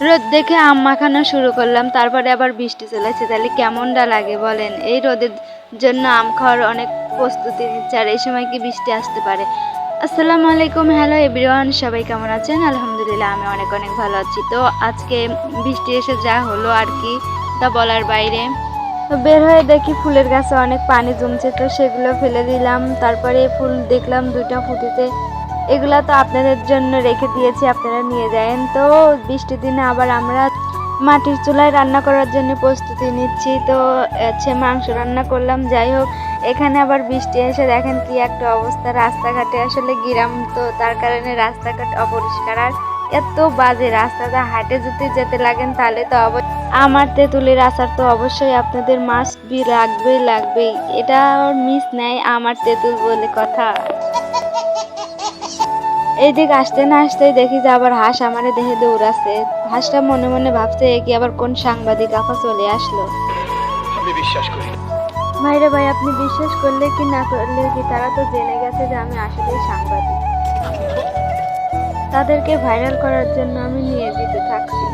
রোদ দেখে আম মাখানো শুরু করলাম, তারপরে আবার বৃষ্টি চলেছে, তাহলে কেমনটা লাগে বলেন। এই রোদের জন্য আম খাওয়ার অনেক প্রস্তুতি নিচ্ছে, আর এই সময় কি বৃষ্টি আসতে পারে। আসসালামু আলাইকুম, হ্যালো এভরিওয়ান, সবাই কেমন আছেন? আলহামদুলিল্লাহ আমি অনেক অনেক ভালো আছি। তো আজকে বৃষ্টি এসে যা হলো আর কি, তা বলার বাইরে। তো বের হয়ে দেখি ফুলের গাছে অনেক পানি জমছে, তো সেগুলো ফেলে দিলাম। তারপরে ফুল দেখলাম দুইটা ফুটেছে, এগুলা তো আপনাদের জন্য রেখে দিয়েছি, আপনারা নিয়ে যাবেন। তো বৃষ্টির দিনে আবার আমরা মাটির চুলায় রান্না করার জন্য প্রস্তুতি নিচ্ছি। তো মাংস রান্না করলাম। যাই হোক, এখানে আবার বৃষ্টি এসে দেখেন কি একটা অবস্থা, রাস্তাঘাটে আসলে গ্রাম তো, তার কারণে রাস্তাঘাট অপরিষ্কার, আর এত বাজে রাস্তাটা, হাঁটে যদি যেতে লাগেন তাহলে তো আমার তেঁতুলের আচার তো অবশ্যই আপনাদের মাস্ট বি লাগবেই, এটা মিস নাই, আমার তেঁতুল বলে কথা। এই দিক আসতে না আসতেই দেখি যে আবার হাঁস আমারে দেখে দৌড়াচ্ছে। হাঁসটা মনে মনে ভাবছে এ কি আবার কোন সাংবাদিক আপা চলে আসলো। আমি বিশ্বাস করি না। ভাইরে ভাই, আপনি বিশ্বাস করলে কি না করলে কি, তারা তো জেনে গেছে যে আমি আসলেই সাংবাদিক। তাদেরকে ভাইরাল করার জন্য আমি নিয়োজিত থাকছি।